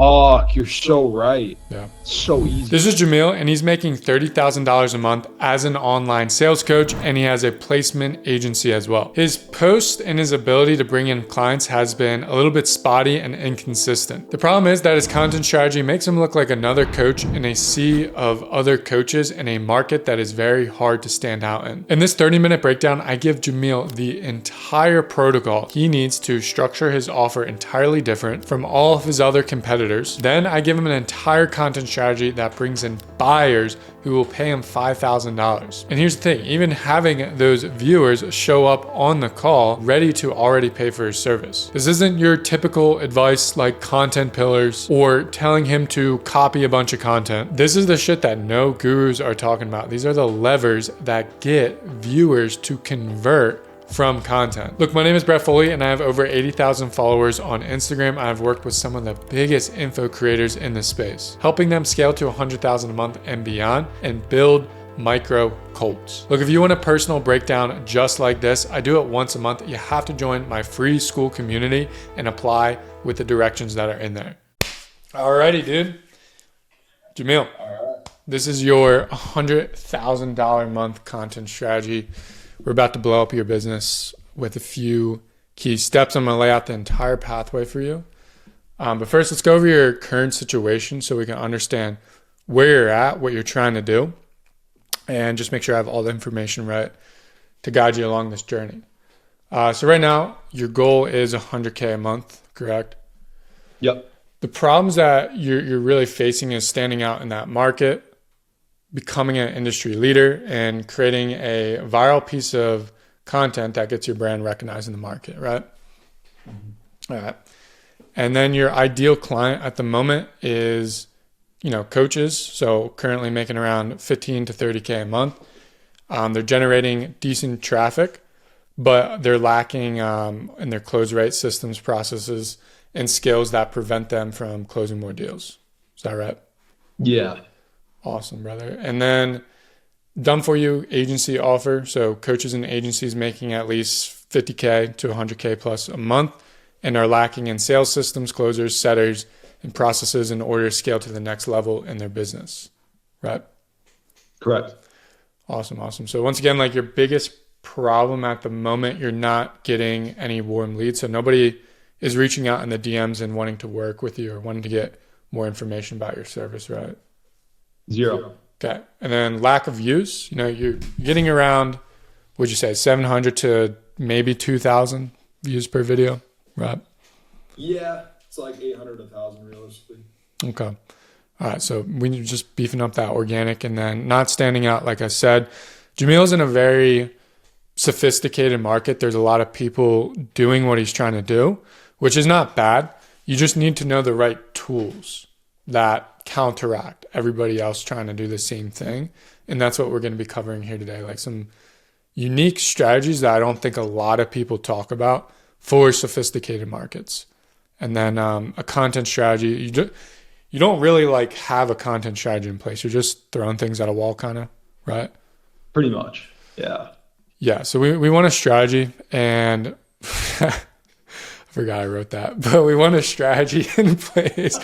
Oh, you're so right. Yeah. So easy. This is Jamil, and he's making $30,000 a month as an online sales coach, and he has a placement agency as well. His post and his ability to bring in clients has been a little bit spotty and inconsistent. The problem is that his content strategy makes him look like another coach in a sea of other coaches in a market that is very hard to stand out in. In this 30-minute breakdown, I give Jamil the entire protocol he needs to structure his offer entirely different from all of his other competitors. Then I give him an entire content strategy that brings in buyers who will pay him $5,000. And here's the thing, even having those viewers show up on the call ready to already pay for his service. This isn't your typical advice like content pillars or telling him to copy a bunch of content. This is the shit that no gurus are talking about. These are the levers that get viewers to convert from content. Look, my name is Brett Foley and I have over 80,000 followers on Instagram. I've worked with some of the biggest info creators in this space, helping them scale to 100,000 a month and beyond and build micro cults. Look, if you want a personal breakdown just like this, I do it once a month. You have to join my free Skool community and apply with the directions that are in there. Alrighty, dude. Jamil, this is your $100,000 a month content strategy. We're about to blow up your business with a few key steps. I'm going to lay out the entire pathway for you. But first, let's go over your current situation so we can understand where you're at, what you're trying to do, and just make sure I have all the information right to guide you along this journey. So right now, your goal is $100K a month, correct? Yep. The problems that you're really facing is standing out in that market, becoming an industry leader, and creating a viral piece of content that gets your brand recognized in the market, right? Mm-hmm. All right. And then your ideal client at the moment is, coaches. So currently making around 15 to 30K a month. They're generating decent traffic, but they're lacking in their close rate systems, processes, and skills that prevent them from closing more deals. Is that right? Yeah. Awesome, brother. And then done for you agency offer. So coaches and agencies making at least 50K to 100K plus a month and are lacking in sales systems, closers, setters, and processes in order to scale to the next level in their business, right? Correct. Awesome. So once again, like your biggest problem at the moment, you're not getting any warm leads. So nobody is reaching out in the DMs and wanting to work with you or wanting to get more information about your service, right? Zero. Okay. And then lack of views, you're getting around, would you say 700 to maybe 2,000 views per video, right? Yeah, it's like 800 to 1,000 realistically. Okay. All right. So we're just beefing up that organic and then not standing out. Like I said, Jamil's in a very sophisticated market. There's a lot of people doing what he's trying to do, which is not bad. You just need to know the right tools that counteract everybody else trying to do the same thing. And that's what we're going to be covering here today. Like some unique strategies that I don't think a lot of people talk about for sophisticated markets. And then a content strategy. You don't really like have a content strategy in place. You're just throwing things at a wall kind of, right? Pretty much. Yeah. Yeah. So we want a strategy and I forgot I wrote that, but we want a strategy in place.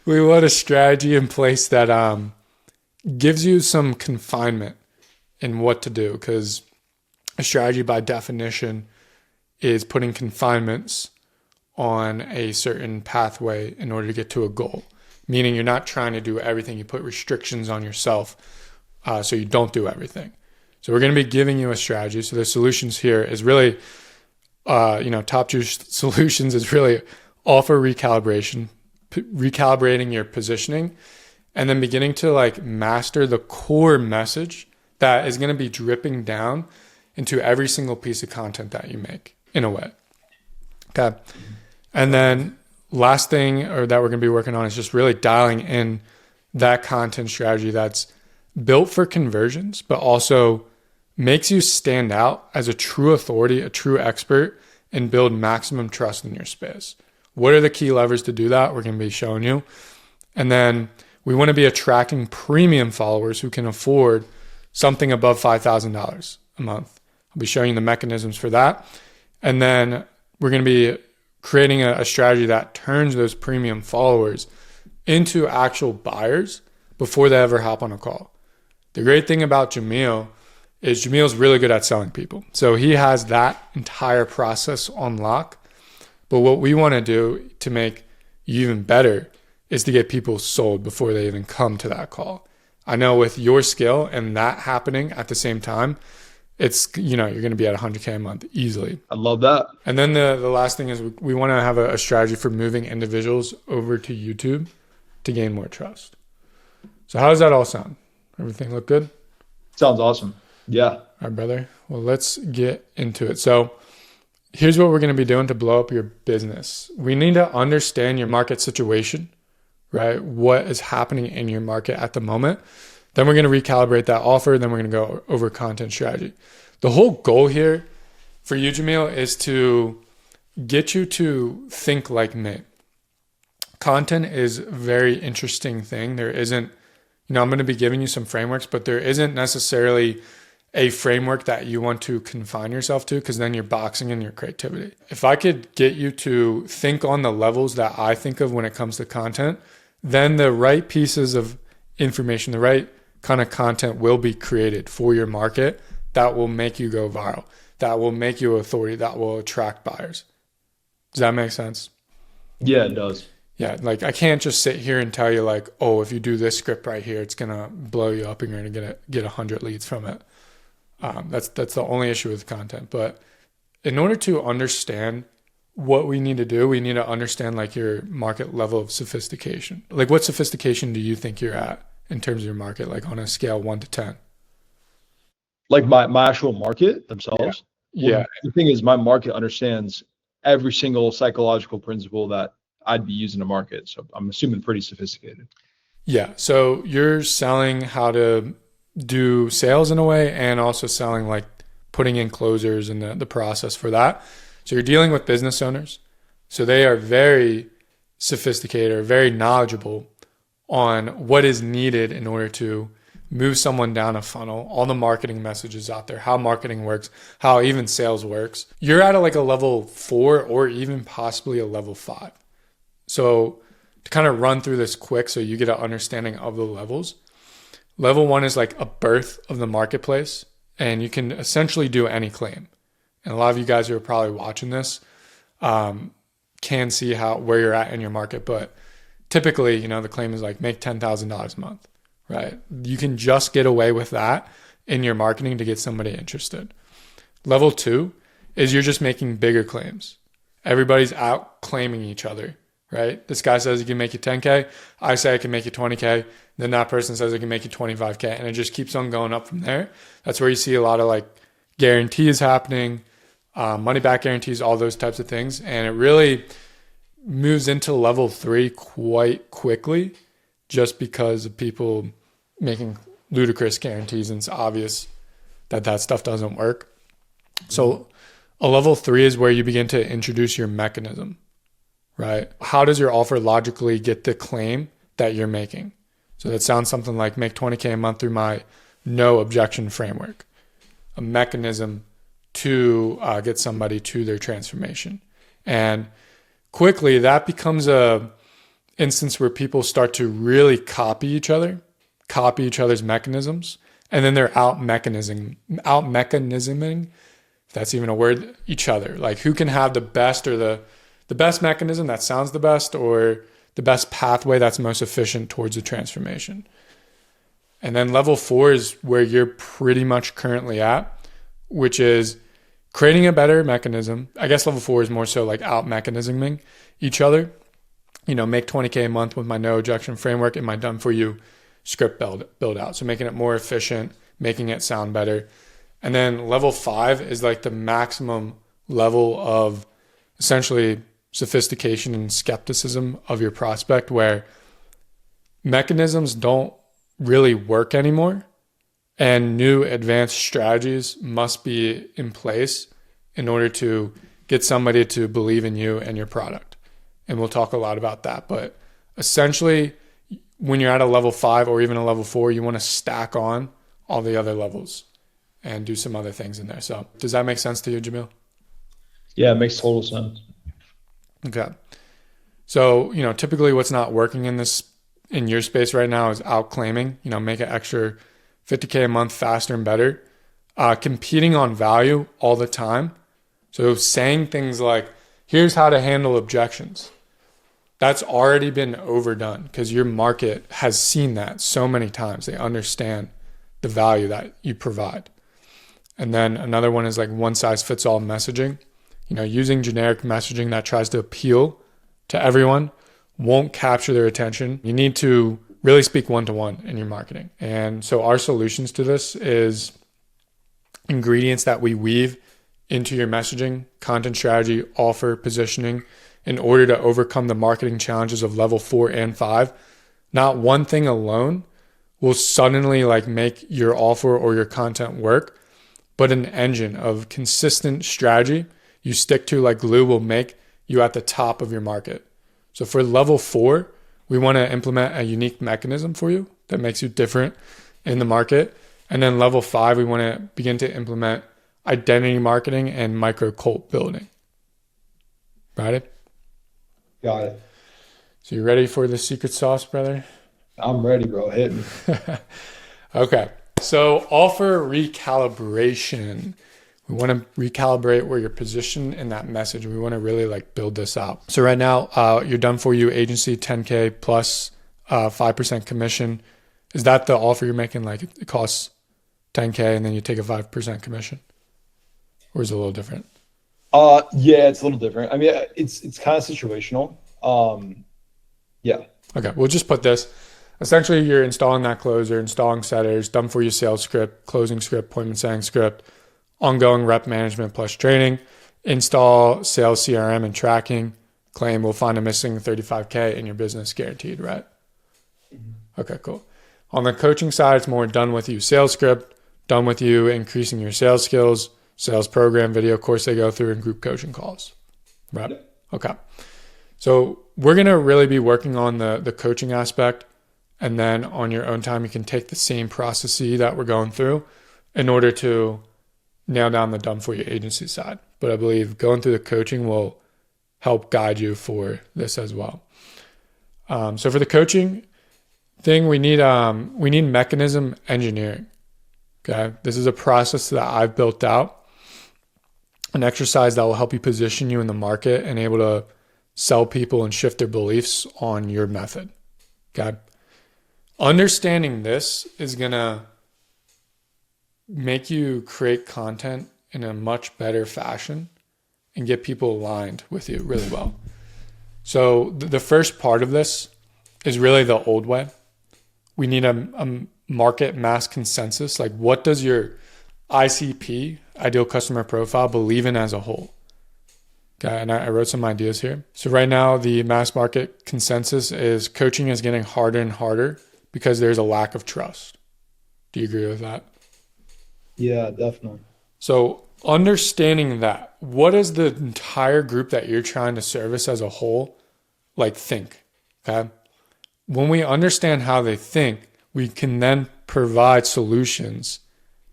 We want a strategy in place that gives you some confinement in what to do, because a strategy by definition is putting confinements on a certain pathway in order to get to a goal, meaning you're not trying to do everything. You put restrictions on yourself so you don't do everything. So we're going to be giving you a strategy. So the solutions here is really top tier solutions is really offer recalibration, recalibrating your positioning, and then beginning to like master the core message that is going to be dripping down into every single piece of content that you make in a way. Okay. And then last thing that we're going to be working on is just really dialing in that content strategy that's built for conversions, but also makes you stand out as a true authority, a true expert, and build maximum trust in your space. What are the key levers to do that? We're going to be showing you. And then we want to be attracting premium followers who can afford something above $5,000 a month. I'll be showing you the mechanisms for that. And then we're going to be creating a strategy that turns those premium followers into actual buyers before they ever hop on a call. The great thing about Jamil is Jamil's really good at selling people. So he has that entire process on lock. But what we want to do to make you even better is to get people sold before they even come to that call. I know with your skill and that happening at the same time, it's, you're going to be at 100K a month easily. I love that. And then the last thing is we want to have a strategy for moving individuals over to YouTube to gain more trust. So how does that all sound? Everything look good? Sounds awesome. Yeah. All right, brother. Well, let's get into it. So here's what we're going to be doing to blow up your business. We need to understand your market situation, right? What is happening in your market at the moment. Then we're going to recalibrate that offer. Then we're going to go over content strategy. The whole goal here for you, Jamil, is to get you to think like me. Content is a very interesting thing. There isn't, I'm going to be giving you some frameworks, but there isn't necessarily a framework that you want to confine yourself to, because then you're boxing in your creativity. If I could get you to think on the levels that I think of when it comes to content, then the right pieces of information, the right kind of content will be created for your market that will make you go viral, that will make you authority, that will attract buyers. Does that make sense? Yeah, it does. Yeah, like I can't just sit here and tell you like, oh, if you do this script right here, it's gonna blow you up and you're gonna get 100 leads from it. That's the only issue with content. But in order to understand what we need to do, we need to understand like your market level of sophistication. Like what sophistication do you think you're at in terms of your market, like on a scale 1 to 10? Like my actual market themselves? Yeah. Well, the thing is my market understands every single psychological principle that I'd be using to market. So I'm assuming pretty sophisticated. Yeah. So you're selling how to do sales in a way, and also selling like putting in closers and the process for that. So you're dealing with business owners. So they are very sophisticated or very knowledgeable on what is needed in order to move someone down a funnel, all the marketing messages out there, how marketing works, how even sales works. You're at like a level 4 or even possibly a level 5. So to kind of run through this quick so you get an understanding of the levels. Level 1 is like a birth of the marketplace, and you can essentially do any claim. And a lot of you guys who are probably watching this can see where you're at in your market. But typically, the claim is like make $10,000 a month, right? You can just get away with that in your marketing to get somebody interested. Level 2 is you're just making bigger claims. Everybody's out claiming each other, right? This guy says he can make you 10K. I say I can make you 20K. Then that person says I can make you 25K. And it just keeps on going up from there. That's where you see a lot of like guarantees happening, money back guarantees, all those types of things. And it really moves into level 3 quite quickly just because of people making ludicrous guarantees. And it's obvious that stuff doesn't work. So a level 3 is where you begin to introduce your mechanism. Right? How does your offer logically get the claim that you're making? So that sounds something like make 20K a month through my no objection framework, a mechanism to get somebody to their transformation. And quickly that becomes a instance where people start to really copy each other's mechanisms, and then they're out mechanisming, if that's even a word, each other. Like who can have the best or the best mechanism that sounds the best, or the best pathway that's most efficient towards the transformation. And then level 4 is where you're pretty much currently at, which is creating a better mechanism. I guess level 4 is more so like out mechanisming each other. Make 20K a month with my no objection framework and my done for you script build out. So making it more efficient, making it sound better. And then level 5 is like the maximum level of essentially sophistication and skepticism of your prospect, where mechanisms don't really work anymore and new advanced strategies must be in place in order to get somebody to believe in you and your product. And we'll talk a lot about that. But essentially, when you're at a level 5 or even a level 4, you want to stack on all the other levels and do some other things in there. So does that make sense to you, Jamil? Yeah, it makes total sense. Okay. So, typically what's not working in your space right now is outclaiming, make an extra 50K a month faster and better, competing on value all the time. So saying things like, here's how to handle objections. That's already been overdone because your market has seen that so many times. They understand the value that you provide. And then another one is like one size fits all messaging. Using generic messaging that tries to appeal to everyone won't capture their attention. You need to really speak one-to-one in your marketing. And so our solutions to this is ingredients that we weave into your messaging, content strategy, offer, positioning in order to overcome the marketing challenges of level 4 and 5. Not one thing alone will suddenly make your offer or your content work, but an engine of consistent strategy you stick to like glue will make you at the top of your market. So for level 4, we want to implement a unique mechanism for you that makes you different in the market. And then level 5, we want to begin to implement identity marketing and micro cult building. Got it? Got it. So you ready for the secret sauce, brother? I'm ready, bro. Hit me. Okay. So offer recalibration. We want to recalibrate where you're positioned in that message. We want to really build this out. So right now, you're done for you agency 10K plus 5% commission. Is that the offer you're making? It costs 10K and then you take a 5% commission? Or is it a little different? Yeah, it's a little different. I mean, it's kind of situational. Yeah. Okay, we'll just put this. Essentially, you're installing that closer, installing setters, done for you sales script, closing script, appointment setting script, ongoing rep management plus training, install sales CRM and tracking, claim we'll find a missing 35K in your business guaranteed, right? Mm-hmm. Okay, cool. On the coaching side, it's more done with you sales script, done with you increasing your sales skills, sales program, video course they go through, and group coaching calls, right? Yeah. Okay. So we're going to really be working on the coaching aspect. And then on your own time, you can take the same processes that we're going through in order to nail down the done for you agency side. But I believe going through the coaching will help guide you for this as well. So for the coaching thing, we need mechanism engineering. Okay. This is a process that I've built out, an exercise that will help you position you in the market and able to sell people and shift their beliefs on your method. Okay. Understanding this is going to make you create content in a much better fashion and get people aligned with you really well. So the first part of this is really the old way. We need a market mass consensus. What does your ICP, ideal customer profile, believe in as a whole? Okay, and I wrote some ideas here. So right now, the mass market consensus is coaching is getting harder and harder because there's a lack of trust. Do you agree with that? Yeah, definitely. So understanding that, what does the entire group that you're trying to service as a whole think? Okay. When we understand how they think, we can then provide solutions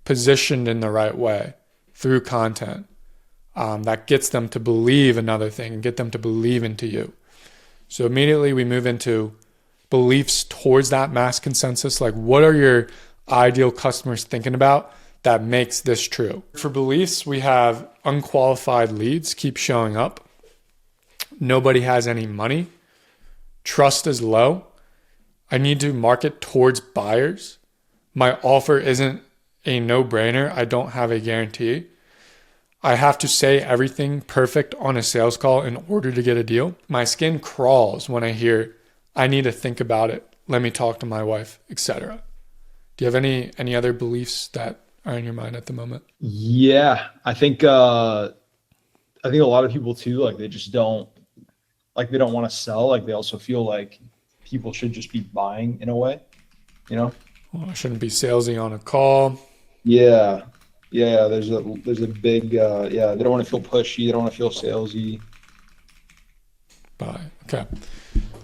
positioned in the right way through content that gets them to believe another thing and get them to believe into you. So immediately we move into beliefs towards that mass consensus. What are your ideal customers thinking about that makes this true? For beliefs, we have unqualified leads keep showing up. Nobody has any money. Trust is low. I need to market towards buyers. My offer isn't a no-brainer. I don't have a guarantee. I have to say everything perfect on a sales call in order to get a deal. My skin crawls when I hear, I need to think about it. Let me talk to my wife, etc. Do you have any other beliefs that are in your mind at the moment? Yeah, I think a lot of people too, they just don't, they don't want to sell. They also feel like people should just be buying in a way, Well, I shouldn't be salesy on a call. Yeah. Yeah. There's a big, they don't want to feel pushy. They don't want to feel salesy. Buy. Okay.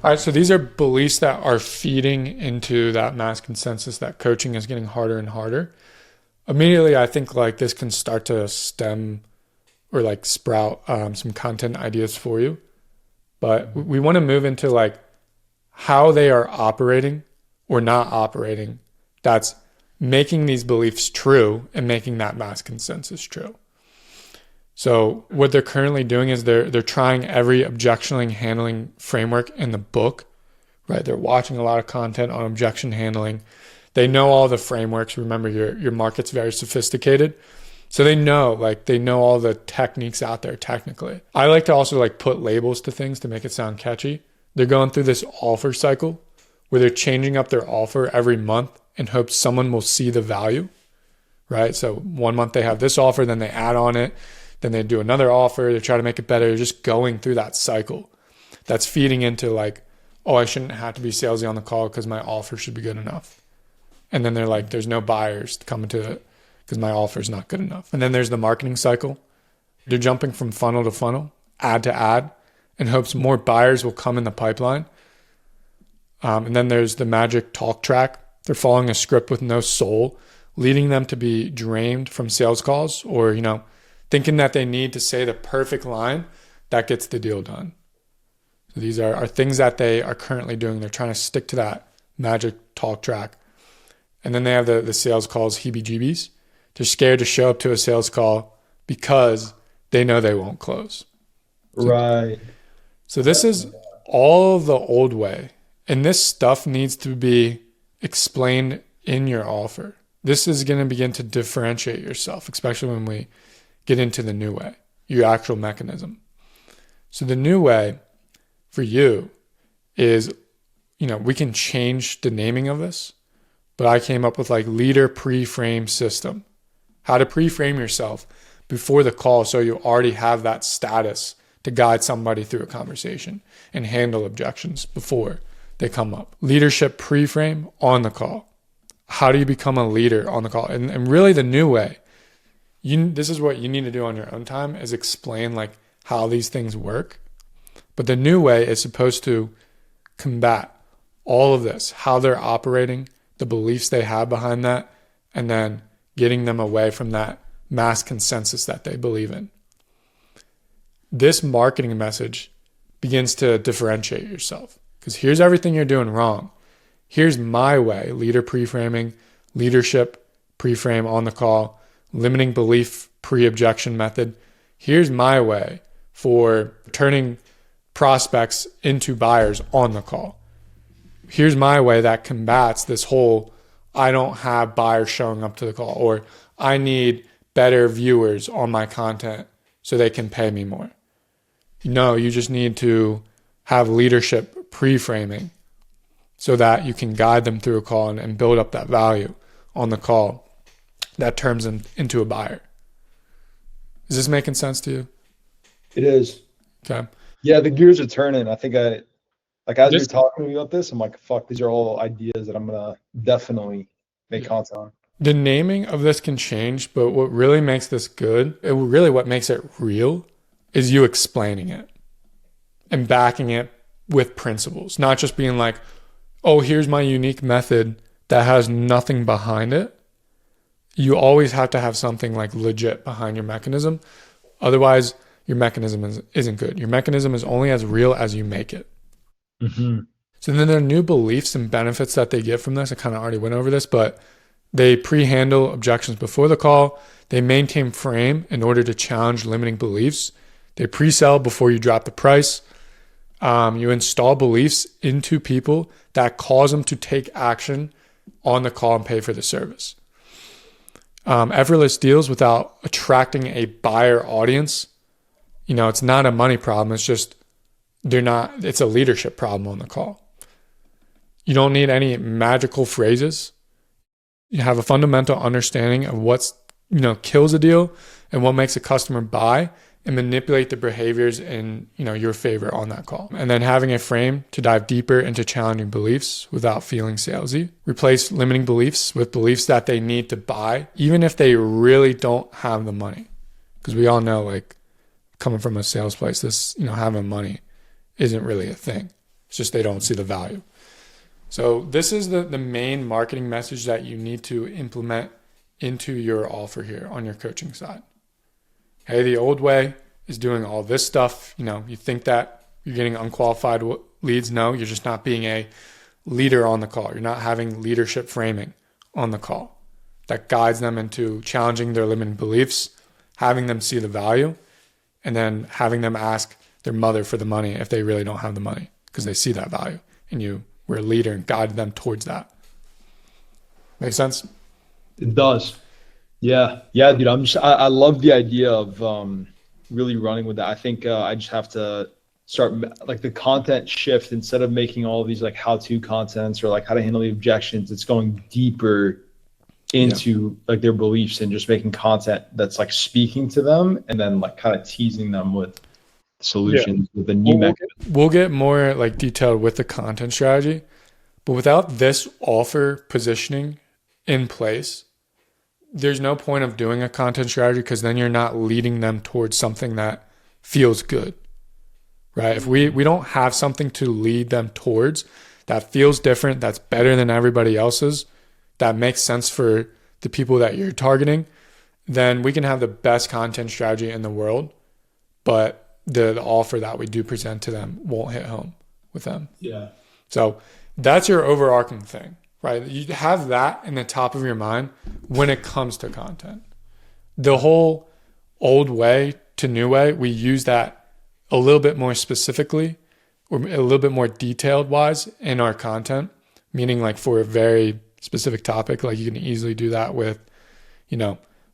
All right. So these are beliefs that are feeding into that mass consensus that coaching is getting harder and harder. Immediately, I think this can start to stem or sprout some content ideas for you. But we want to move into like how they are operating or not operating. That's making these beliefs true and making that mass consensus true. So what they're currently doing is they're trying every objection handling framework in the book, right? They're watching a lot of content on objection handling. They know all the frameworks. Remember, your market's very sophisticated. So they know all the techniques out there technically. I like to also like put labels to things to make it sound catchy. They're going through this offer cycle where they're changing up their offer every month in hopes someone will see the value, right? So 1 month they have this offer, then they add on it, then they do another offer, they try to make it better. They're just going through that cycle. That's feeding into like, oh, I shouldn't have to be salesy on the call because my offer should be good enough. And then they're like, there's no buyers coming to it because my offer is not good enough. And then there's the marketing cycle. They're jumping from funnel to funnel, ad to ad, in hopes more buyers will come in the pipeline. And then there's the magic talk track. They're following a script with no soul, leading them to be drained from sales calls or, thinking that they need to say the perfect line that gets the deal done. So these are things that they are currently doing. They're trying to stick to that magic talk track. And then they have the sales calls heebie-jeebies. They're scared to show up to a sales call because they know they won't close. Right. So this is all the old way. And this stuff needs to be explained in your offer. This is going to begin to differentiate yourself, especially when we get into the new way, your actual mechanism. So the new way for you is, we can change the naming of this, but I came up with like leader pre-frame system, how to pre-frame yourself before the call so you already have that status to guide somebody through a conversation and handle objections before they come up. Leadership pre-frame on the call. How do you become a leader on the call? And really the new way, this is what you need to do on your own time, is explain like how these things work. But the new way is supposed to combat all of this, how they're operating, the beliefs they have behind that, and then getting them away from that mass consensus that they believe in. This marketing message begins to differentiate yourself because here's everything you're doing wrong. Here's my way: leader pre-framing, leadership pre-frame on the call, limiting belief pre-objection method. Here's my way for turning prospects into buyers on the call. Here's my way that combats this whole I don't have buyers showing up to the call, or I need better viewers on my content so they can pay me more. No, you just need to have leadership pre-framing so that you can guide them through a call and build up that value on the call that turns them into a buyer. Is this making sense to you? It is. Okay. Yeah, the gears are turning. I think as you're talking to me about this, I'm like, fuck, these are all ideas that I'm going to definitely make content on. The naming of this can change, but what really makes this good, what makes it real, is you explaining it and backing it with principles, not just being like, oh, here's my unique method that has nothing behind it. You always have to have something like legit behind your mechanism. Otherwise, your mechanism isn't good. Your mechanism is only as real as you make it. Mm-hmm. So then there are new beliefs and benefits that they get from this. I kind of already went over this, but they pre-handle objections before the call. They maintain frame in order to challenge limiting beliefs. They pre-sell before you drop the price. You install beliefs into people that cause them to take action on the call and pay for the service. Effortless deals without attracting a buyer audience. It's not a money problem. It's just it's a leadership problem on the call. You don't need any magical phrases. You have a fundamental understanding of what's, kills a deal and what makes a customer buy, and manipulate the behaviors in, your favor on that call. And then having a frame to dive deeper into challenging beliefs without feeling salesy. Replace limiting beliefs with beliefs that they need to buy, even if they really don't have the money. Because we all know, like, coming from a sales place, this, having money isn't really a thing. It's just they don't see the value. So this is the main marketing message that you need to implement into your offer here on your coaching side. Hey, the old way is doing all this stuff. You think that you're getting unqualified leads? No, you're just not being a leader on the call. You're not having leadership framing on the call that guides them into challenging their limiting beliefs, having them see the value, and then having them ask their mother for the money if they really don't have the money because they see that value and you were a leader and guided them towards that. Make sense? It does. Yeah. Yeah, dude. I love the idea of really running with that. I think I just have to start like the content shift instead of making all these like how-to contents or like how to handle the objections. It's going deeper into like their beliefs and just making content that's like speaking to them and then like kind of teasing them with solutions with a new mechanism. We'll get more like detailed with the content strategy, but without this offer positioning in place, there's no point of doing a content strategy because then you're not leading them towards something that feels good, right? If we don't have something to lead them towards that feels different, that's better than everybody else's, that makes sense for the people that you're targeting, then we can have the best content strategy in the world, but the offer that we do present to them won't hit home with them. Yeah. So that's your overarching thing, right? You have that in the top of your mind when it comes to content. The whole old way to new way, we use that a little bit more specifically or a little bit more detailed wise in our content, meaning like for a very specific topic, like you can easily do that with,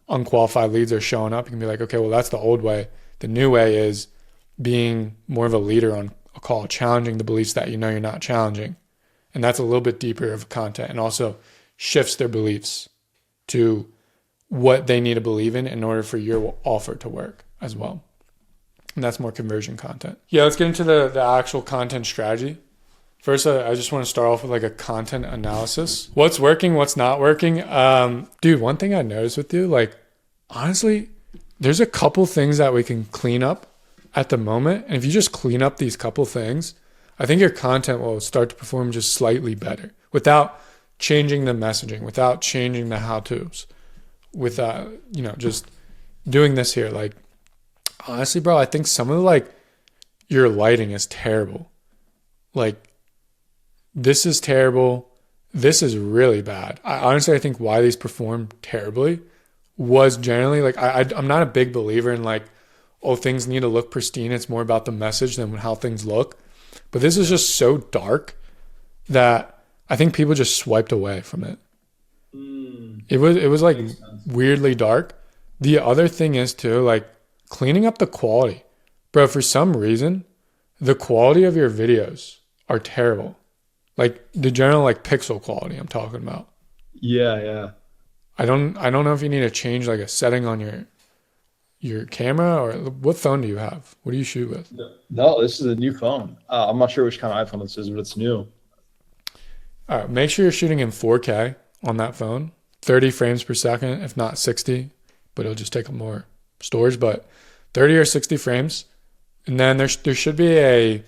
unqualified leads are showing up. You can be like, okay, well, that's the old way. The new way is being more of a leader on a call, challenging the beliefs that you're not challenging. And that's a little bit deeper of content and also shifts their beliefs to what they need to believe in order for your offer to work as well. And that's more conversion content. Yeah, let's get into the actual content strategy. First, I just want to start off with like a content analysis. What's working, what's not working. Dude, one thing I noticed with you, like, honestly, there's a couple things that we can clean up at the moment. And if you just clean up these couple things, I think your content will start to perform just slightly better without changing the messaging, without changing the how-tos, without, just doing this here. Like, honestly, bro, I think some of like your lighting is terrible. Like, this is terrible. This is really bad. I think why these perform terribly was generally like, I'm not a big believer in like, oh, things need to look pristine. It's more about the message than how things look. But this is just so dark that I think people just swiped away from it. It was like weirdly dark. The other thing is too, like cleaning up the quality. Bro, for some reason, the quality of your videos are terrible. Like the general like pixel quality I'm talking about. Yeah. I don't know if you need to change like a setting on your camera or what phone do you have? What do you shoot with? No, this is a new phone. I'm not sure which kind of iPhone this is, but it's new. All right, make sure you're shooting in 4K on that phone, 30 frames per second, if not 60, but it'll just take more storage, but 30 or 60 frames. And then there should be a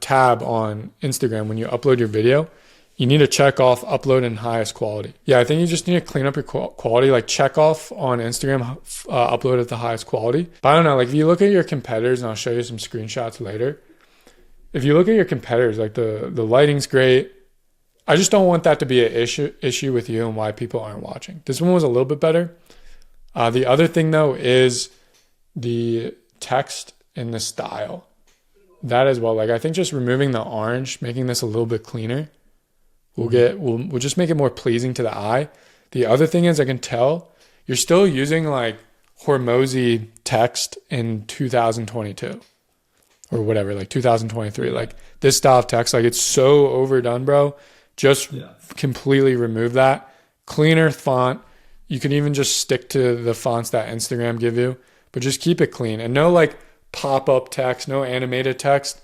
tab on Instagram when you upload your video. You need to check off upload in highest quality. Yeah, I think you just need to clean up your quality, like check off on Instagram, upload at the highest quality. But I don't know, like if you look at your competitors, and I'll show you some screenshots later. If you look at your competitors, like the lighting's great. I just don't want that to be an issue with you and why people aren't watching. This one was a little bit better. The other thing though is the text and the style. That as well. Like I think just removing the orange, making this a little bit cleaner, we'll just make it more pleasing to the eye. The other thing is I can tell you're still using like Hormozy text in 2022 or whatever, like 2023. Like this style of text, like it's so overdone, bro. Just completely remove that. Cleaner font. You can even just stick to the fonts that Instagram give you, but just keep it clean and no like pop-up text, no animated text.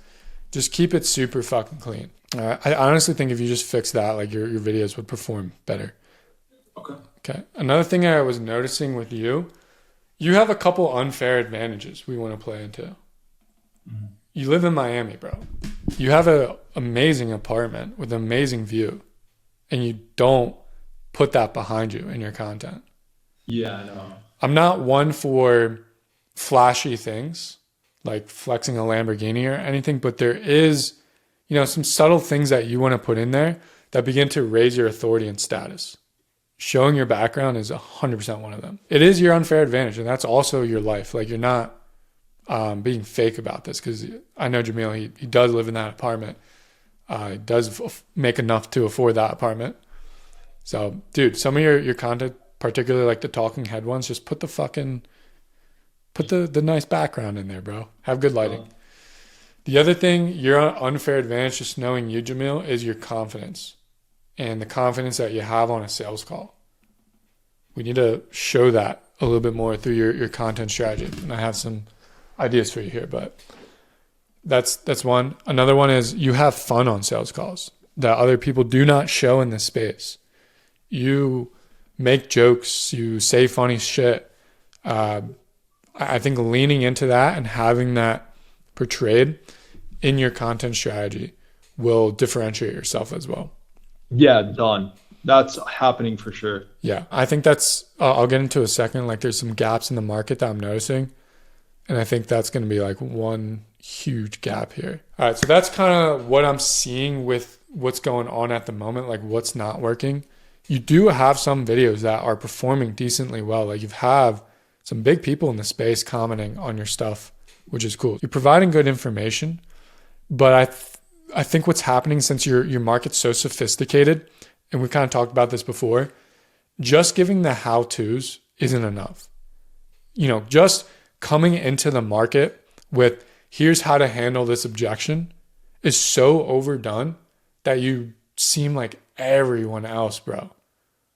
Just keep it super fucking clean. I honestly think if you just fix that, like your videos would perform better. Okay. Another thing I was noticing with you have a couple unfair advantages we want to play into. Mm-hmm. You live in Miami, bro. You have an amazing apartment with an amazing view, and you don't put that behind you in your content. Yeah, I know. I'm not one for flashy things. like flexing a Lamborghini or anything, but there is, some subtle things that you want to put in there that begin to raise your authority and status. Showing your background is 100% one of them. It is your unfair advantage, and that's also your life. Like, you're not being fake about this, because I know Jamil, he does live in that apartment. He does make enough to afford that apartment. So, dude, some of your content, particularly like the talking head ones, just put the nice background in there, bro. Have good lighting. The other thing, your unfair advantage, just knowing you, Jamil, is your confidence and the confidence that you have on a sales call. We need to show that a little bit more through your content strategy. And I have some ideas for you here, but that's one. Another one is you have fun on sales calls that other people do not show in this space. You make jokes, you say funny shit. I think leaning into that and having that portrayed in your content strategy will differentiate yourself as well. Yeah, done. That's happening for sure. Yeah, I think that's, I'll get into a second. Like, there's some gaps in the market that I'm noticing. And I think that's going to be like one huge gap here. All right, so that's kind of what I'm seeing with what's going on at the moment, like what's not working. You do have some videos that are performing decently well. Like, you have some big people in the space commenting on your stuff, which is cool. You're providing good information, but I think what's happening, since your market's so sophisticated, and we kind of talked about this before, just giving the how-tos isn't enough. Just coming into the market with, here's how to handle this objection, is so overdone that you seem like everyone else, bro.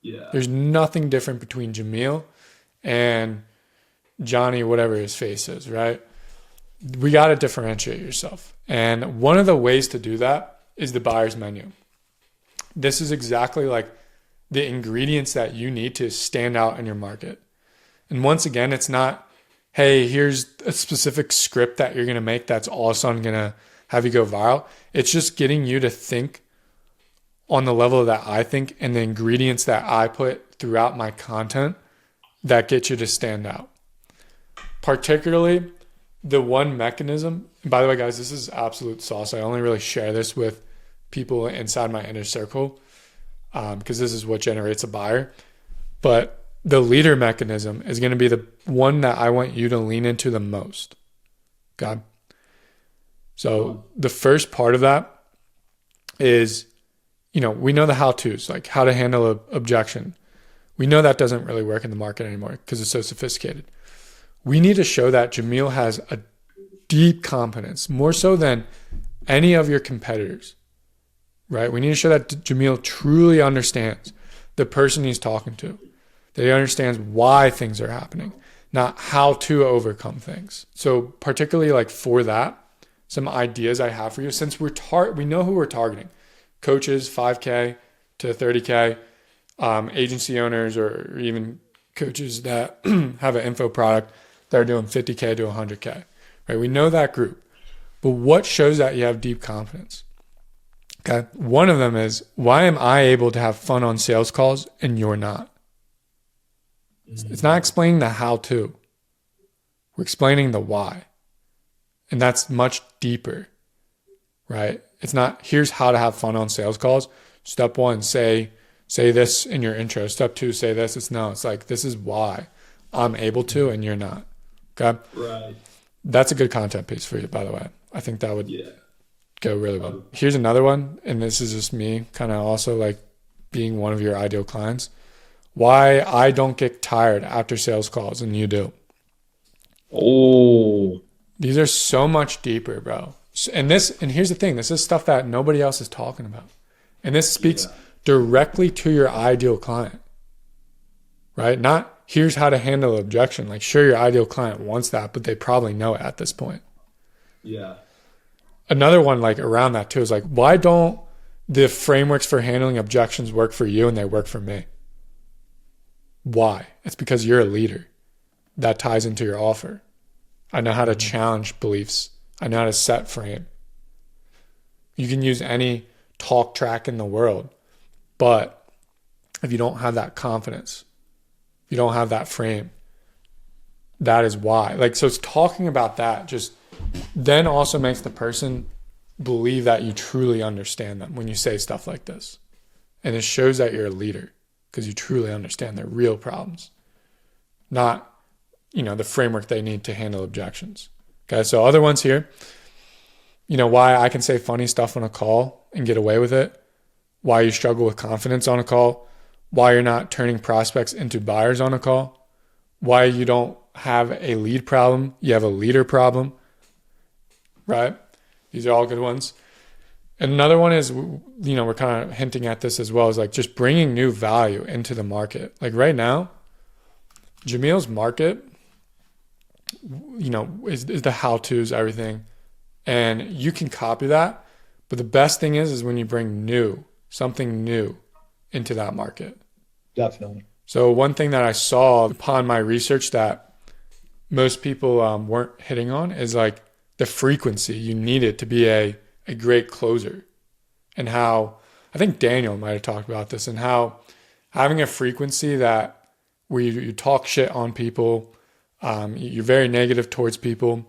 Yeah. There's nothing different between Jamil and Johnny, whatever his face is, right? We got to differentiate yourself. And one of the ways to do that is the buyer's menu. This is exactly like the ingredients that you need to stand out in your market. And once again, it's not, hey, here's a specific script that you're going to make that's all of a sudden going to have you go viral. It's just getting you to think on the level that I think, and the ingredients that I put throughout my content that get you to stand out. Particularly the one mechanism, and by the way, guys, this is absolute sauce. I only really share this with people inside my inner circle because this is what generates a buyer. But the leader mechanism is going to be the one that I want you to lean into the most. Okay? So the first part of that is, we know the how-tos, like how to handle an objection. We know that doesn't really work in the market anymore because it's so sophisticated. We need to show that Jamil has a deep competence, more so than any of your competitors, right? We need to show that Jamil truly understands the person he's talking to, that he understands why things are happening, not how to overcome things. So particularly like for that, some ideas I have for you, since we know who we're targeting: coaches, 5K to 30K, agency owners, or even coaches that have an info product that are doing 50K to 100K, right? We know that group. But what shows that you have deep confidence? Okay. One of them is, why am I able to have fun on sales calls and you're not? It's not explaining the how to. We're explaining the why. And that's much deeper, right? It's not, here's how to have fun on sales calls. Step one, say this in your intro. Step two, say this. It's like, this is why I'm able to and you're not. Okay? Right. That's a good content piece for you, by the way. I think that would go really well. Here's another one, and this is just me kind of also like being one of your ideal clients. Why I don't get tired after sales calls and you do. Oh. These are so much deeper, bro. And here's the thing, this is stuff that nobody else is talking about. And this speaks directly to your ideal client, right? Not here's how to handle objection. Like, sure, your ideal client wants that, but they probably know it at this point. Yeah. Another one like around that too is like, why don't the frameworks for handling objections work for you and they work for me? Why? It's because you're a leader. That ties into your offer. I know how to challenge beliefs. I know how to set frame. You can use any talk track in the world, but if you don't have that confidence, if you don't have that frame, that is why. Like, so it's talking about that, just then also makes the person believe that you truly understand them when you say stuff like this. And it shows that you're a leader because you truly understand their real problems, not, the framework they need to handle objections. Okay, so other ones here, why I can say funny stuff on a call and get away with it, why you struggle with confidence on a call, why you're not turning prospects into buyers on a call, why you don't have a lead problem, you have a leader problem, right? These are all good ones. And another one is, we're kind of hinting at this as well, is like just bringing new value into the market. Like right now, Jamil's market, is the how-tos, everything. And you can copy that. But the best thing is when you bring something new into that market. Definitely. So one thing that I saw upon my research that most people weren't hitting on is like the frequency you needed to be a great closer, and how I think Daniel might have talked about this, and how having a frequency that where you talk shit on people, you're very negative towards people,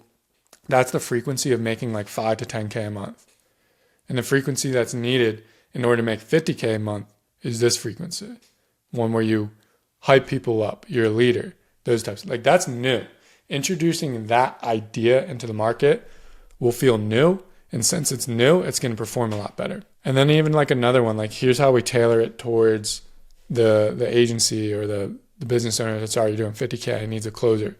that's the frequency of making like 5 to 10K a month. And the frequency that's needed in order to make 50K a month is this frequency, one where you hype people up, you're a leader, those types. Like that's new. Introducing that idea into the market will feel new. And since it's new, it's going to perform a lot better. And then even like another one, like here's how we tailor it towards the agency or the business owner that's already doing 50K and needs a closer.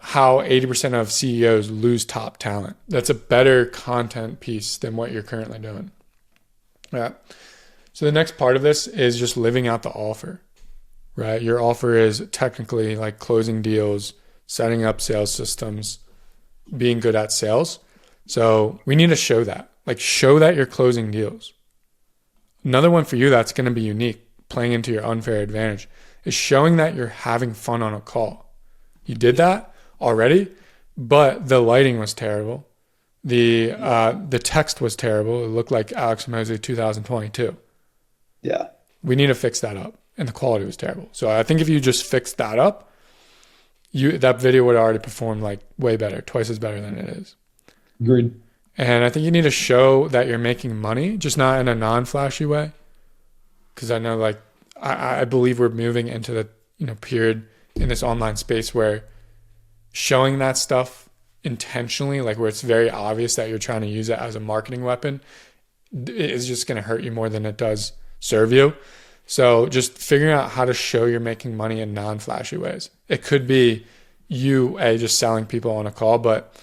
How 80% of CEOs lose top talent. That's a better content piece than what you're currently doing. Yeah. So the next part of this is just living out the offer, right? Your offer is technically like closing deals, setting up sales systems, being good at sales. So we need to show that you're closing deals. Another one for you that's going to be unique, playing into your unfair advantage, is showing that you're having fun on a call. You did that already, but the lighting was terrible. The text was terrible. It looked like Alex Mosley 2022. Yeah. We need to fix that up. And the quality was terrible. So I think if you just fixed that up, that video would already perform like way better, twice as better than it is. Agreed. And I think you need to show that you're making money, just not in a non-flashy way. Because I know like, I believe we're moving into the period in this online space where showing that stuff intentionally, like where it's very obvious that you're trying to use it as a marketing weapon, is just going to hurt you more than it does serve you. So just figuring out how to show you're making money in non-flashy ways. It could be you, just selling people on a call, but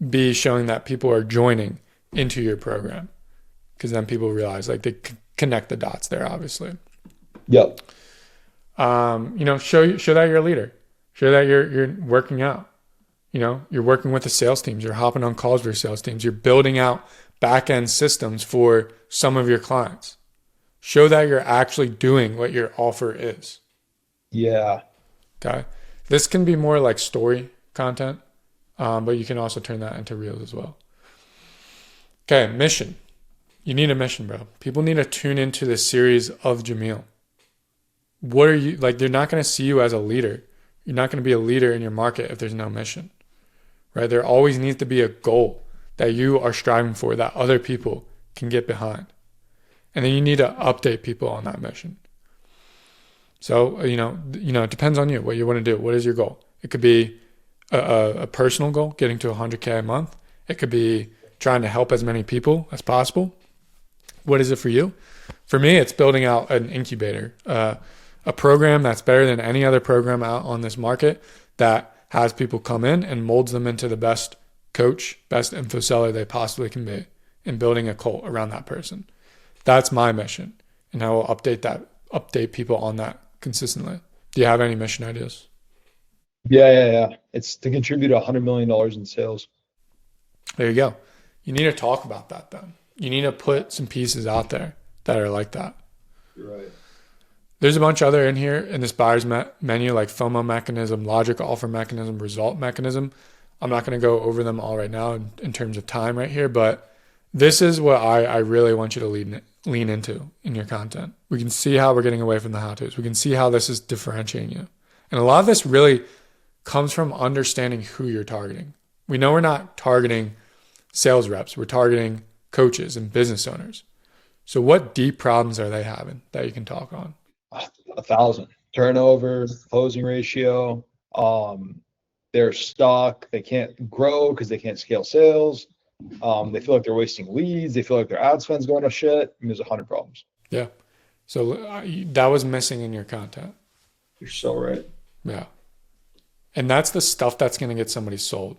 B, showing that people are joining into your program, because then people realize like they connect the dots there, obviously. Yep. Show that you're a leader. Show that you're working out. You're working with the sales teams. You're hopping on calls with your sales teams. You're building out back-end systems for some of your clients. Show that you're actually doing what your offer is. Yeah. Okay. This can be more like story content, but you can also turn that into reels as well. Okay, mission. You need a mission, bro. People need to tune into this series of Jamil. What are you, like, they're not going to see you as a leader. You're not going to be a leader in your market if there's no mission, right? There always needs to be a goal that you are striving for that other people can get behind. And then you need to update people on that mission. So, it depends on you, what you want to do. What is your goal? It could be a personal goal, getting to 100K a month. It could be trying to help as many people as possible. What is it for you? For me, it's building out an incubator, a program that's better than any other program out on this market, that has people come in and molds them into the best coach, best info seller they possibly can be, and building a cult around that person. That's my mission. And I will update people on that consistently. Do you have any mission ideas? Yeah. It's to contribute $100 million in sales. There you go. You need to talk about that then. You need to put some pieces out there that are like that. You're right. There's a bunch other in here in this buyer's menu, like FOMO mechanism, logic offer mechanism, result mechanism. I'm not going to go over them all right now in terms of time right here, but this is what I really want you to lean into in your content. We can see how we're getting away from the how-tos. We can see how this is differentiating you. And a lot of this really comes from understanding who you're targeting. We know we're not targeting sales reps. We're targeting coaches and business owners. So what deep problems are they having that you can talk on? 1,000 turnover, closing ratio. They're stuck. They can't grow because they can't scale sales. They feel like they're wasting leads. They feel like their ad spend's going to shit. I mean, there's 100 problems. Yeah. So that was missing in your content. You're so right. Yeah. And that's the stuff that's going to get somebody sold,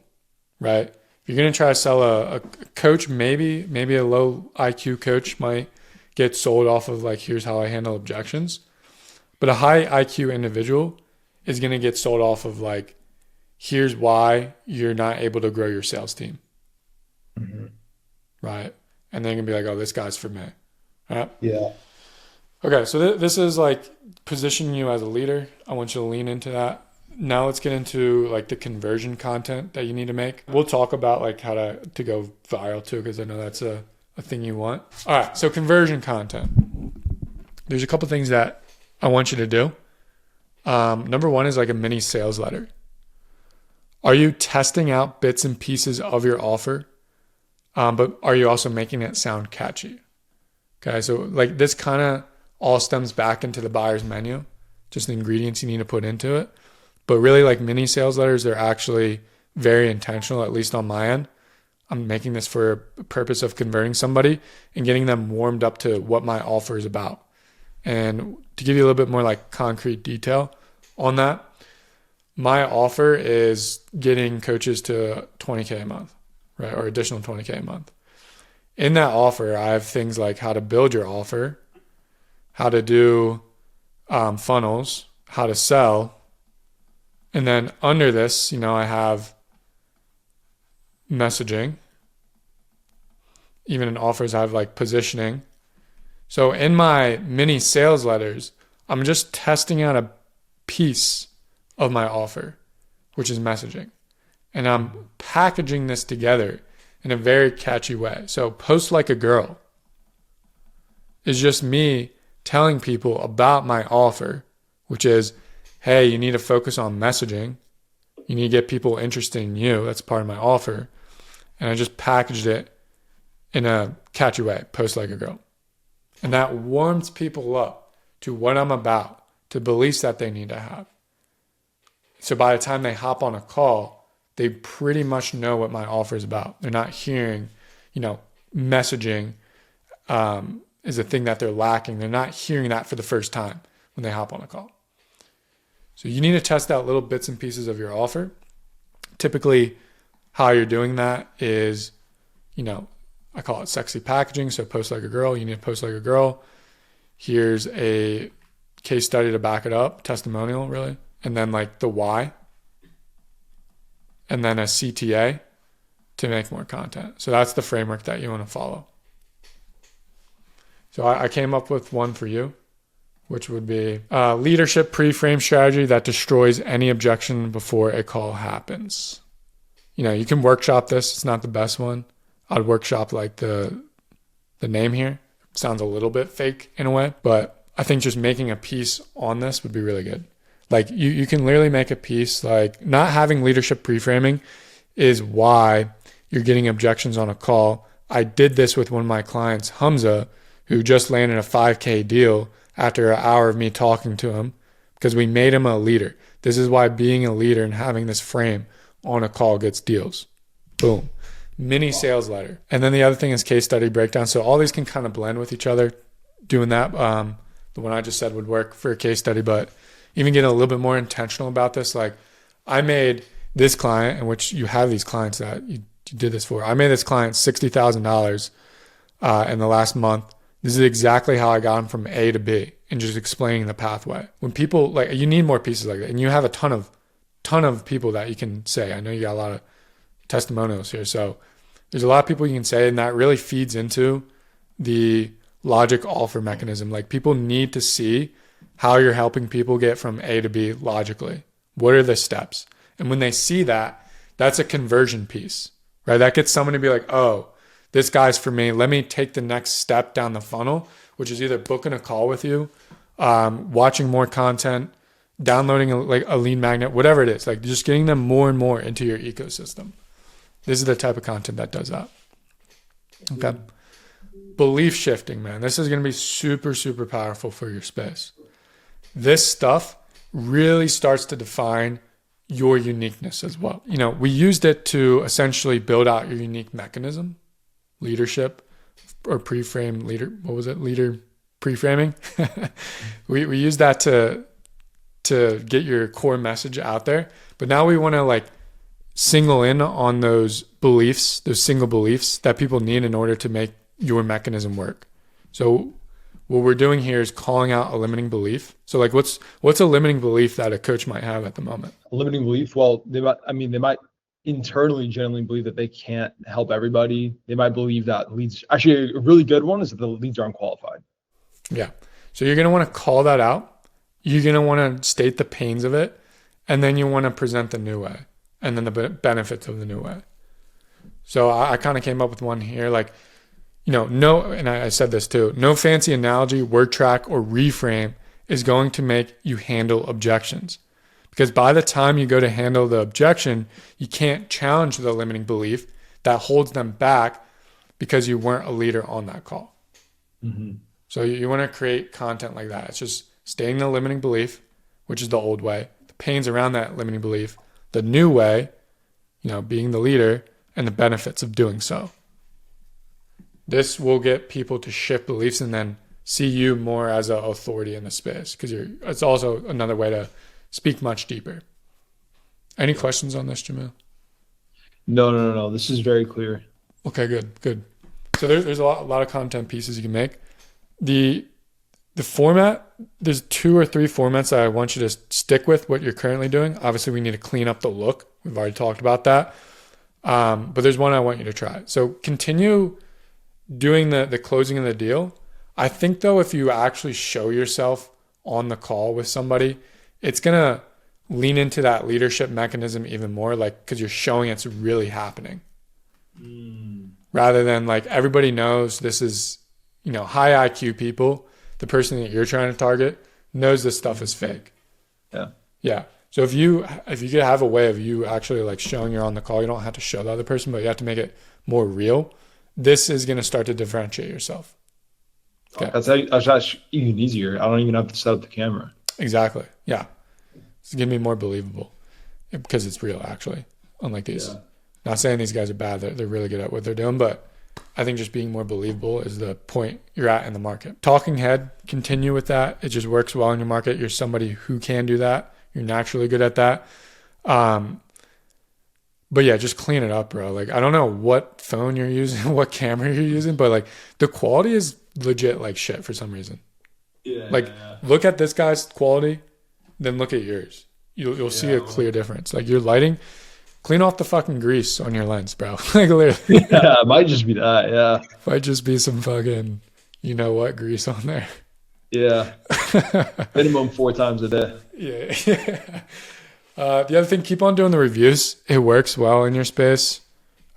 right? If you're going to try to sell a coach, maybe a low IQ coach might get sold off of like, here's how I handle objections. But a high IQ individual is going to get sold off of like, here's why you're not able to grow your sales team. Mm-hmm. Right. And they're going to be like, oh, this guy's for me. All right. Yeah. Okay. So this is like positioning you as a leader. I want you to lean into that. Now let's get into like the conversion content that you need to make. We'll talk about like how to go viral too, because I know that's a thing you want. All right. So conversion content. There's a couple things that I want you to do. Number one is like a mini sales letter. Are you testing out bits and pieces of your offer? But are you also making it sound catchy? Okay, so like this kind of all stems back into the buyer's menu, just the ingredients you need to put into it. But really like mini sales letters, they're actually very intentional, at least on my end. I'm making this for a purpose of converting somebody and getting them warmed up to what my offer is about. And to give you a little bit more like concrete detail on that, my offer is getting coaches to 20K a month, right? Or additional 20K a month. In that offer, I have things like how to build your offer, how to do funnels, how to sell. And then under this, I have messaging. Even in offers, I have like positioning. So in my mini sales letters, I'm just testing out a piece of my offer, which is messaging. And I'm packaging this together in a very catchy way. So Post Like a Girl is just me telling people about my offer, which is, hey, you need to focus on messaging. You need to get people interested in you. That's part of my offer. And I just packaged it in a catchy way, Post Like a Girl. And that warms people up to what I'm about, to beliefs that they need to have. So by the time they hop on a call, they pretty much know what my offer is about. They're not hearing, messaging is a thing that they're lacking. They're not hearing that for the first time when they hop on a call. So you need to test out little bits and pieces of your offer. Typically, how you're doing that is, I call it sexy packaging. So Post Like a Girl. You need to post like a girl. Here's a case study to back it up, testimonial really. And then like the why. And then a CTA to make more content. So that's the framework that you want to follow. So I came up with one for you, which would be leadership pre-frame strategy that destroys any objection before a call happens. You can workshop this. It's not the best one. I'd workshop like the name here. It sounds a little bit fake in a way, but I think just making a piece on this would be really good. Like you can literally make a piece like not having leadership pre-framing is why you're getting objections on a call. I did this with one of my clients, Hamza, who just landed a 5K deal after an hour of me talking to him because we made him a leader. This is why being a leader and having this frame on a call gets deals. Boom. Mini sales letter. And then the other thing is case study breakdown. So all these can kind of blend with each other. Doing that, the one I just said would work for a case study, but even getting a little bit more intentional about this. Like I made this client, in which you have these clients that you did this for. I made this client $60,000 in the last month. This is exactly how I got him from A to B and just explaining the pathway. When people like, you need more pieces like that. And you have a ton of people that you can say. I know you got a lot of testimonials here. So there's a lot of people you can say, and that really feeds into the logic offer mechanism. Like people need to see how you're helping people get from A to B logically. What are the steps? And when they see that, that's a conversion piece, right? That gets someone to be like, oh, this guy's for me. Let me take the next step down the funnel, which is either booking a call with you, watching more content, downloading a lead magnet, whatever it is, like just getting them more and more into your ecosystem. This is the type of content that does that. Okay. Belief shifting, man. This is going to be super, super powerful for your space. This stuff really starts to define your uniqueness as well. You know, we used it to essentially build out your unique mechanism, leadership or pre-frame leader. What was it? Leader pre-framing. we use that to get your core message out there. But now we want to like single in on those beliefs, those single beliefs that people need in order to make your mechanism work. So what we're doing here is calling out a limiting belief. So like what's a limiting belief that a coach might have at the moment? A limiting belief? Well, they might internally generally believe that they can't help everybody. They might believe that leads, actually a really good one is that the leads are unqualified. Yeah. So you're going to want to call that out. You're going to want to state the pains of it. And then you want to present the new way and then the benefits of the new way. So I kind of came up with one here, like, you know, and I said this too, no fancy analogy, word track, or reframe is going to make you handle objections. Because by the time you go to handle the objection, you can't challenge the limiting belief that holds them back because you weren't a leader on that call. Mm-hmm. So you want to create content like that. It's just stating the limiting belief, which is the old way, the pains around that limiting belief, the new way, you know, being the leader, and the benefits of doing so. This will get people to shift beliefs and then see you more as an authority in the space, because it's also another way to speak much deeper. Any questions on this, Jamil? No. This is very clear. Okay, good. So there's a lot of content pieces you can make. The format, there's 2 or 3 formats that I want you to stick with what you're currently doing. Obviously, we need to clean up the look. We've already talked about that. But there's one I want you to try. So continue doing the closing of the deal. I think though, if you actually show yourself on the call with somebody, it's going to lean into that leadership mechanism even more, like, because you're showing it's really happening. Rather than like, everybody knows this is, you know, high IQ people, the person that you're trying to target knows this stuff is fake. Yeah. So if you could have a way of you actually like showing you're on the call, you don't have to show the other person, but you have to make it more real. This is going to start to differentiate yourself. Okay. That's even easier. I don't even have to set up the camera. Exactly. Yeah. It's going to be more believable because it's real, actually, unlike these. Yeah. Not saying these guys are bad. They're really good at what they're doing, but I think just being more believable is the point you're at in the market. Talking head, continue with that. It just works well in your market. You're somebody who can do that. You're naturally good at that. But yeah, just clean it up, bro. Like, I don't know what phone you're using, what camera you're using, but like the quality is legit like shit for some reason. Yeah. Like, look at this guy's quality, then look at yours. You'll see a clear difference. Like, your lighting, clean off the fucking grease on your lens, bro. Like, literally. Yeah, it might just be that. Yeah. Might just be some fucking, you know what, grease on there. Yeah. Minimum 4 times a day. Yeah. The other thing, keep on doing the reviews. It works well in your space.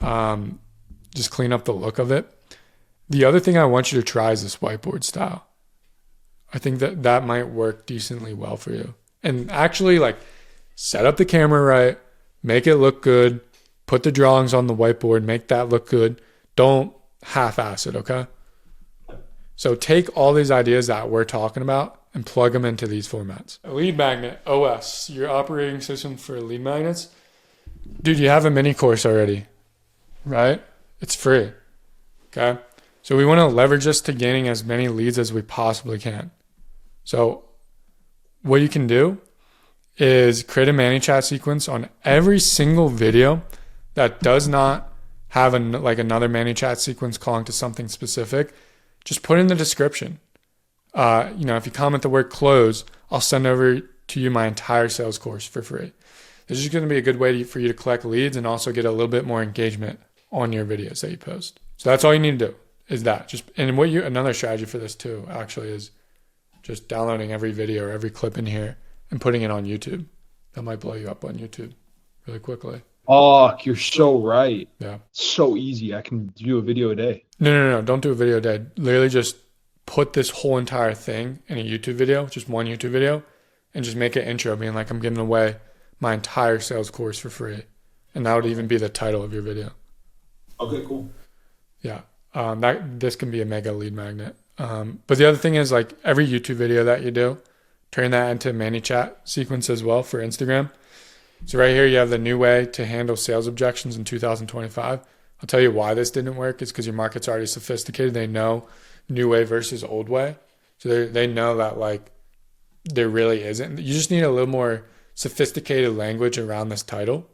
Just clean up the look of it. The other thing I want you to try is this whiteboard style. I think that might work decently well for you. And actually, like, set up the camera right, make it look good, put the drawings on the whiteboard, make that look good. Don't half-ass it, okay? So take all these ideas that we're talking about and plug them into these formats. A lead magnet, OS, your operating system for lead magnets. Dude, you have a mini course already, right? It's free, okay? So we want to leverage this to gaining as many leads as we possibly can. So what you can do is create a ManyChat sequence on every single video that does not have another ManyChat sequence calling to something specific. Just put in the description. If you comment the word close, I'll send over to you my entire sales course for free. This is going to be a good way for you to collect leads and also get a little bit more engagement on your videos that you post. So that's all you need to do is that. Another strategy for this too, actually, is just downloading every video or every clip in here and putting it on YouTube. That might blow you up on YouTube really quickly. Oh, you're so right. Yeah. So easy. I can do a video a day. No. Don't do a video a day. Literally just put this whole entire thing in a YouTube video, just one YouTube video, and just make an intro being like, I'm giving away my entire sales course for free. And that would even be the title of your video. Okay, cool. Yeah. This can be a mega lead magnet. But the other thing is like every YouTube video that you do, turn that into a ManyChat sequence as well for Instagram. So right here, you have the new way to handle sales objections in 2025. I'll tell you why this didn't work. It's because your market's already sophisticated. They know new way versus old way. So they know that like there really isn't. You just need a little more sophisticated language around this title.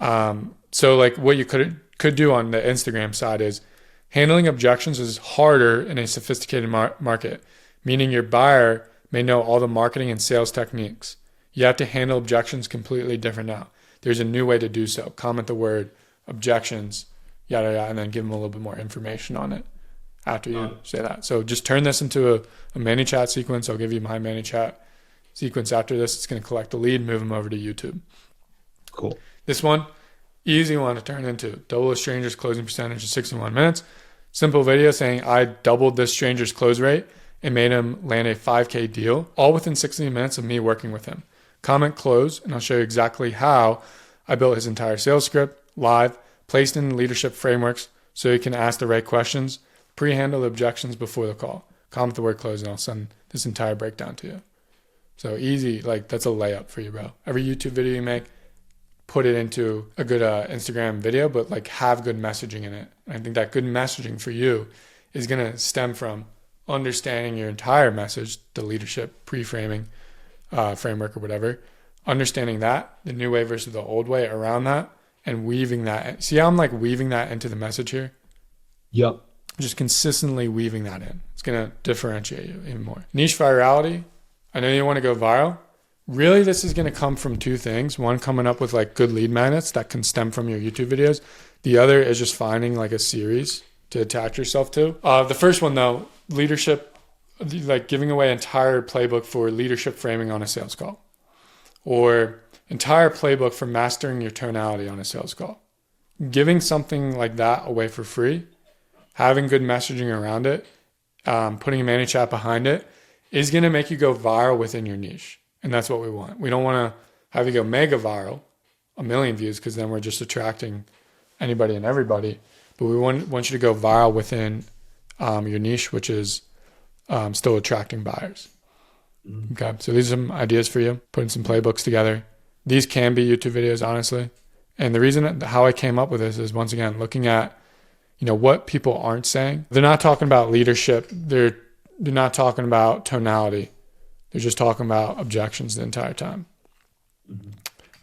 So like what you could do on the Instagram side is handling objections is harder in a sophisticated market, meaning your buyer may know all the marketing and sales techniques. You have to handle objections completely different now. There's a new way to do so. Comment the word objections, yada, yada, and then give them a little bit more information on it after you say that. So just turn this into a ManyChat sequence. I'll give you my ManyChat sequence after this. It's going to collect the lead, move them over to YouTube. Cool. This one, easy one to turn into. Double a stranger's closing percentage in 61 minutes. Simple video saying I doubled this stranger's close rate and made him land a 5K deal, all within 60 minutes of me working with him. Comment close, and I'll show you exactly how I built his entire sales script, live, placed in leadership frameworks so you can ask the right questions, pre-handle the objections before the call. Comment the word close, and I'll send this entire breakdown to you. So easy, like that's a layup for you, bro. Every YouTube video you make, put it into a good Instagram video, but like have good messaging in it. And I think that good messaging for you is going to stem from understanding your entire message, the leadership pre-framing framework or whatever, understanding that, the new way versus the old way around that, and weaving that. See how I'm like weaving that into the message here? Yep. Just consistently weaving that in. It's going to differentiate you even more. Niche virality. I know you want to go viral. Really, this is going to come from two things. One, coming up with like good lead magnets that can stem from your YouTube videos. The other is just finding like a series to attach yourself to. The first one though, leadership, like giving away entire playbook for leadership framing on a sales call, or entire playbook for mastering your tonality on a sales call. Giving something like that away for free, having good messaging around it, putting a ManyChat behind it is going to make you go viral within your niche. And that's what we want. We don't want to have you go mega viral, 1 million views, because then we're just attracting anybody and everybody. But we want you to go viral within your niche, which is still attracting buyers. Okay, so these are some ideas for you, putting some playbooks together. These can be YouTube videos, honestly. And the reason how I came up with this is, once again, looking at, what people aren't saying. They're not talking about leadership. They're not talking about tonality. They're just talking about objections the entire time.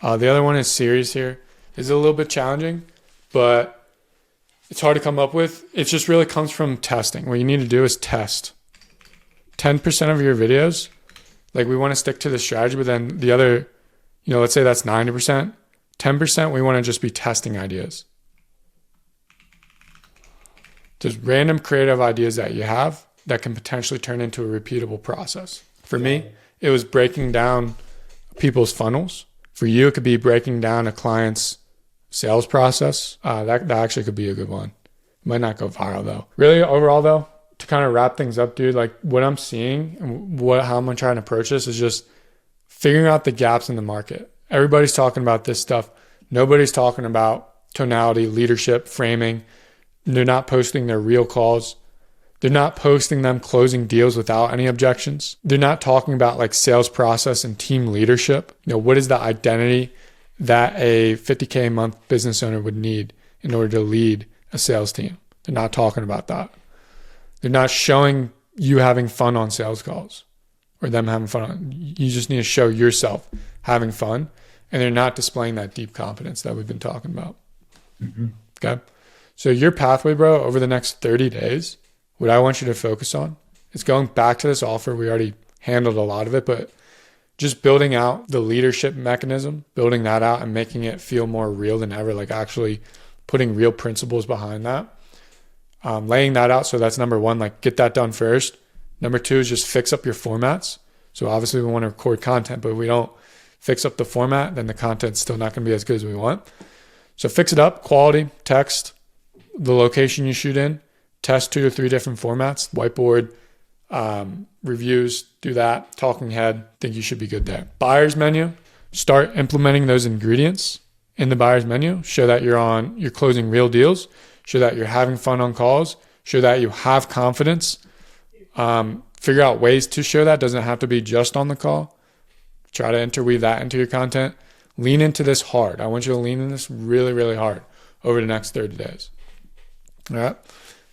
The other one is series here. It's a little bit challenging, but it's hard to come up with. It just really comes from testing. What you need to do is test. 10% of your videos, like we want to stick to the strategy, but then the other, let's say that's 90%. 10%, we want to just be testing ideas. Just random creative ideas that you have that can potentially turn into a repeatable process. For me, it was breaking down people's funnels. For you, it could be breaking down a client's sales process. That actually could be a good one. Might not go viral though. Really, overall though, to kind of wrap things up, dude, like what I'm seeing and how I'm trying to approach this is just figuring out the gaps in the market. Everybody's talking about this stuff. Nobody's talking about tonality, leadership, framing. They're not posting their real calls. They're not posting them closing deals without any objections. They're not talking about like sales process and team leadership. What is the identity that a 50K a month business owner would need in order to lead a sales team? They're not talking about that. They're not showing you having fun on sales calls or them having fun. You just need to show yourself having fun, and they're not displaying that deep confidence that we've been talking about. Okay. So your pathway, bro, over the next 30 days, what I want you to focus on is going back to this offer. We already handled a lot of it, but just building out the leadership mechanism, building that out and making it feel more real than ever, like actually putting real principles behind that. Laying that out. So that's number one, like get that done first. Number two is just fix up your formats. So obviously we want to record content, but if we don't fix up the format, then the content's still not going to be as good as we want. So fix it up, quality, text, the location you shoot in, test 2 to 3 different formats, whiteboard, reviews, do that, talking head, think you should be good there. Buyer's menu, start implementing those ingredients in the buyer's menu. Show that you're closing real deals. Show that you're having fun on calls. Show that you have confidence. Figure out ways to show that. Doesn't have to be just on the call. Try to interweave that into your content. Lean into this hard. I want you to lean in this really, really hard over the next 30 days. All right.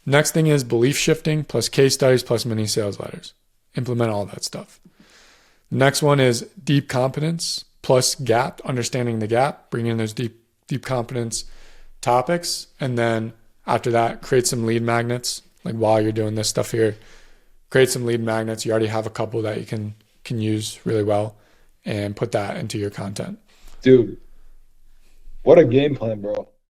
Next thing is belief shifting plus case studies plus mini sales letters. Implement all that stuff. Next one is deep competence plus gap, understanding the gap, bring in those deep competence topics. And then after that, create some lead magnets. Like while you're doing this stuff here, create some lead magnets. You already have a couple that you can use really well and put that into your content. Dude, what a game plan, bro.